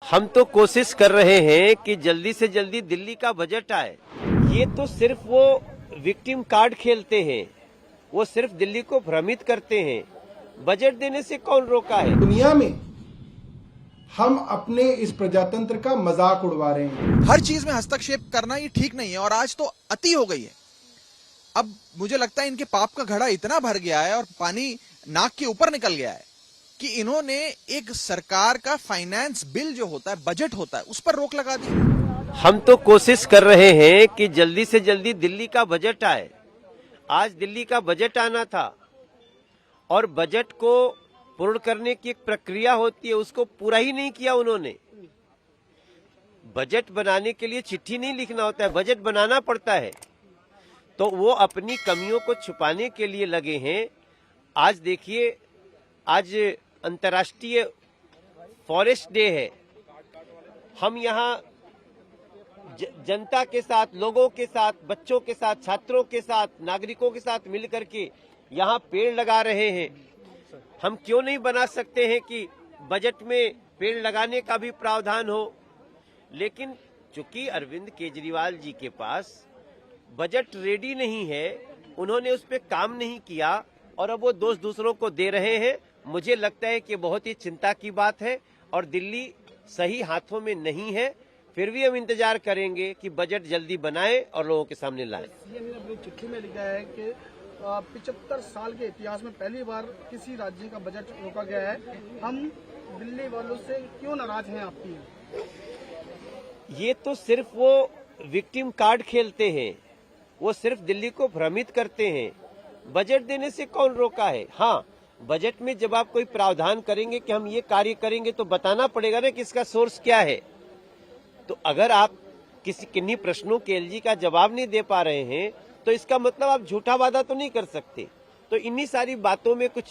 हम तो कोशिश कर रहे हैं कि जल्दी से जल्दी दिल्ली का बजट आए। ये तो सिर्फ वो विक्टिम कार्ड खेलते हैं, वो सिर्फ दिल्ली को भ्रमित करते हैं। बजट देने से कौन रोका है? दुनिया में हम अपने इस प्रजातंत्र का मजाक उड़वा रहे हैं। हर चीज में हस्तक्षेप करना ये ठीक नहीं है और आज तो अति हो गई है। अब मुझे लगता है इनके पाप का घड़ा इतना भर गया है और पानी नाक के ऊपर निकल गया है कि इन्होंने एक सरकार का फाइनेंस बिल जो होता है, बजट होता है, उस पर रोक लगा दी। हम तो कोशिश कर रहे हैं कि जल्दी से जल्दी दिल्ली का बजट आए। आज दिल्ली का बजट आना था और बजट को पूर्ण करने की एक प्रक्रिया होती है, उसको पूरा ही नहीं किया उन्होंने। बजट बनाने के लिए चिट्ठी नहीं लिखना होता है, बजट बनाना पड़ता है। तो वो अपनी कमियों को छुपाने के लिए लगे हैं। आज देखिए, आज अंतर्राष्ट्रीय फॉरेस्ट डे है। हम यहाँ जनता के साथ, लोगों के साथ, बच्चों के साथ, छात्रों के साथ, नागरिकों के साथ मिलकर के यहाँ पेड़ लगा रहे हैं। हम क्यों नहीं बना सकते हैं कि बजट में पेड़ लगाने का भी प्रावधान हो? लेकिन चूंकि अरविंद केजरीवाल जी के पास बजट रेडी नहीं है, उन्होंने उस पर काम नहीं किया और अब वो दोष दूसरों को दे रहे हैं। मुझे लगता है कि बहुत ही चिंता की बात है और दिल्ली सही हाथों में नहीं है। फिर भी हम इंतजार करेंगे कि बजट जल्दी बनाए और लोगों के सामने लाए। सीएम ने अपनी चिट्ठी में लिखा है कि 75 साल के इतिहास में पहली बार किसी राज्य का बजट रोका गया है। हम दिल्ली वालों से क्यों नाराज हैं आपकी? ये तो सिर्फ वो विक्टिम कार्ड खेलते हैं, वो सिर्फ दिल्ली को भ्रमित करते हैं। बजट देने से कौन रोका है? हाँ, बजट में जब आप कोई प्रावधान करेंगे कि हम ये कार्य करेंगे तो बताना पड़ेगा ना कि इसका सोर्स क्या है। तो अगर आप किन्हीं प्रश्नों के एलजी का जवाब नहीं दे पा रहे हैं तो इसका मतलब आप झूठा वादा तो नहीं कर सकते। तो इन्हीं सारी बातों में कुछ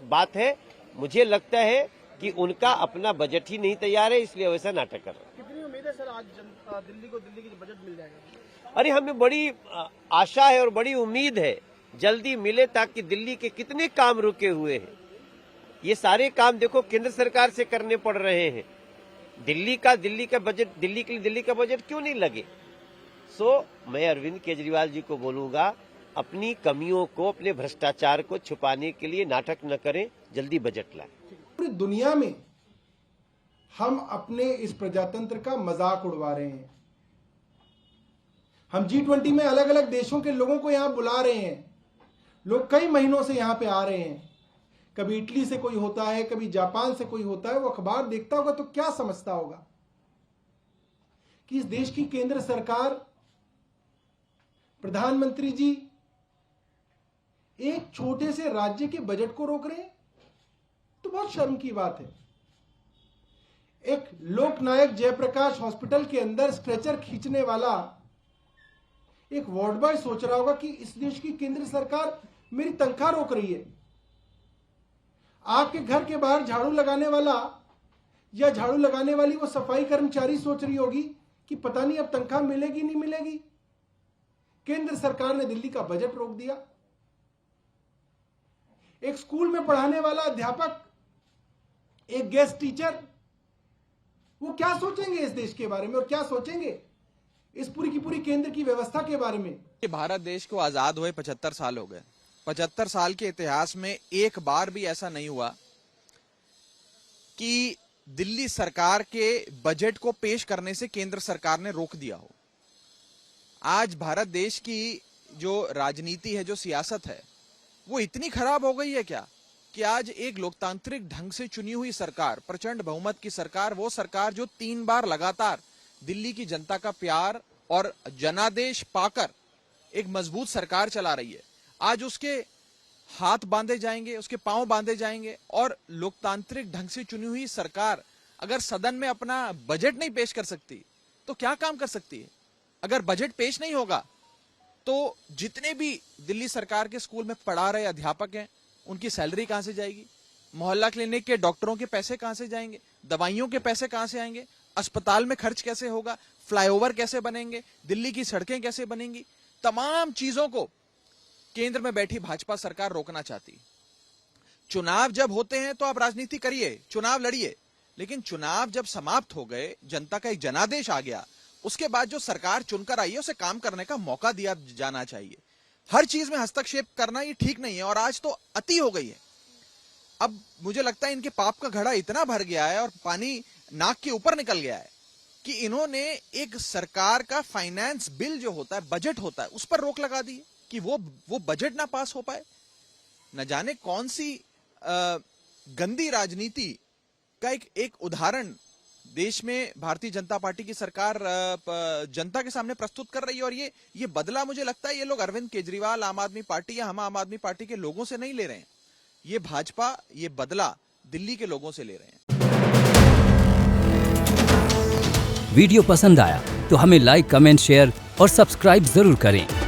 बात है। मुझे लगता है कि उनका अपना बजट ही नहीं तैयार है, इसलिए वैसा नाटक कर रहे हैं। कितनी उम्मीद है सर आज दिल्ली को दिल्ली की बजट मिल जाएगा? अरे हमें बड़ी आशा है और बड़ी उम्मीद है जल्दी मिले, ताकि दिल्ली के कितने काम रुके हुए हैं, ये सारे काम देखो केंद्र सरकार से करने पड़ रहे हैं। दिल्ली का बजट, दिल्ली के लिए दिल्ली का बजट क्यों नहीं लगे? मैं अरविंद केजरीवाल जी को बोलूंगा, अपनी कमियों को, अपने भ्रष्टाचार को छुपाने के लिए नाटक न करें, जल्दी बजट लाएं। पूरी दुनिया में हम अपने इस प्रजातंत्र का मजाक उड़वा रहे हैं। हम G20 में अलग अलग देशों के लोगों को यहां बुला रहे हैं। लोग कई महीनों से यहां पे आ रहे हैं। कभी इटली से कोई होता है, कभी जापान से कोई होता है। वो अखबार देखता होगा तो क्या समझता होगा कि इस देश की केंद्र सरकार, प्रधानमंत्री जी एक छोटे से राज्य के बजट को रोक रहे हैं। तो बहुत शर्म की बात है। एक लोकनायक जयप्रकाश हॉस्पिटल के अंदर स्ट्रेचर खींचने वाला एक वार्ड बॉय सोच रहा होगा कि इस देश की केंद्र सरकार मेरी तनख्वाह रोक रही है। आपके घर के बाहर झाड़ू लगाने वाला या झाड़ू लगाने वाली वो सफाई कर्मचारी सोच रही होगी कि पता नहीं अब तनख्वाह मिलेगी नहीं मिलेगी। केंद्र सरकार ने दिल्ली का बजट रोक दिया। एक स्कूल में पढ़ाने वाला अध्यापक, एक गेस्ट टीचर, वो क्या सोचेंगे इस देश के बारे में और क्या सोचेंगे इस पूरी की पूरी केंद्र की व्यवस्था के बारे में? भारत देश को आजाद हुए 75 साल हो गए। 75 साल के इतिहास में एक बार भी ऐसा नहीं हुआ कि दिल्ली सरकार के बजट को पेश करने से केंद्र सरकार ने रोक दिया हो। आज भारत देश की जो राजनीति है, जो सियासत है, वो इतनी खराब हो गई है क्या कि आज एक लोकतांत्रिक ढंग से चुनी हुई सरकार, प्रचंड बहुमत की सरकार, वो सरकार जो 3 बार लगातार दिल्ली की जनता का प्यार और जनादेश पाकर एक मजबूत सरकार चला रही है, आज उसके हाथ बांधे जाएंगे, उसके पांव बांधे जाएंगे। और लोकतांत्रिक ढंग से चुनी हुई सरकार अगर सदन में अपना बजट नहीं पेश कर सकती तो क्या काम कर सकती है? अगर बजट पेश नहीं होगा तो जितने भी दिल्ली सरकार के स्कूल में पढ़ा रहे अध्यापक हैं, उनकी सैलरी कहां से जाएगी? मोहल्ला क्लिनिक के डॉक्टरों के पैसे कहां से जाएंगे? दवाइयों के पैसे कहां से आएंगे? अस्पताल में खर्च कैसे होगा? फ्लाईओवर कैसे बनेंगे? दिल्ली की सड़कें कैसे बनेंगी? तमाम चीजों को केंद्र में बैठी भाजपा सरकार रोकना चाहती। चुनाव जब होते हैं तो आप राजनीति करिए, चुनाव लड़िए, लेकिन चुनाव जब समाप्त हो गए, जनता का एक जनादेश आ गया, उसके बाद जो सरकार चुनकर आई है उसे काम करने का मौका दिया जाना चाहिए। हर चीज में हस्तक्षेप करना ये ठीक नहीं है, और आज तो अति हो गई है। अब मुझे लगता है इनके पाप का घड़ा इतना भर गया है और पानी नाक के ऊपर निकल गया है कि इन्होंने एक सरकार का फाइनेंस बिल जो होता है, बजट होता है, उस पर रोक लगा दी कि वो बजट ना पास हो पाए। न जाने कौन सी गंदी राजनीति का एक उदाहरण देश में भारतीय जनता पार्टी की सरकार जनता के सामने प्रस्तुत कर रही है। और ये बदला मुझे लगता है ये लोग अरविंद केजरीवाल, आम आदमी पार्टी या हम आम आदमी पार्टी के लोगों से नहीं ले रहे हैं, ये भाजपा ये बदला दिल्ली के लोगों से ले रहे हैं। वीडियो पसंद आया तो हमें लाइक, कमेंट, शेयर और सब्सक्राइब जरूर करें।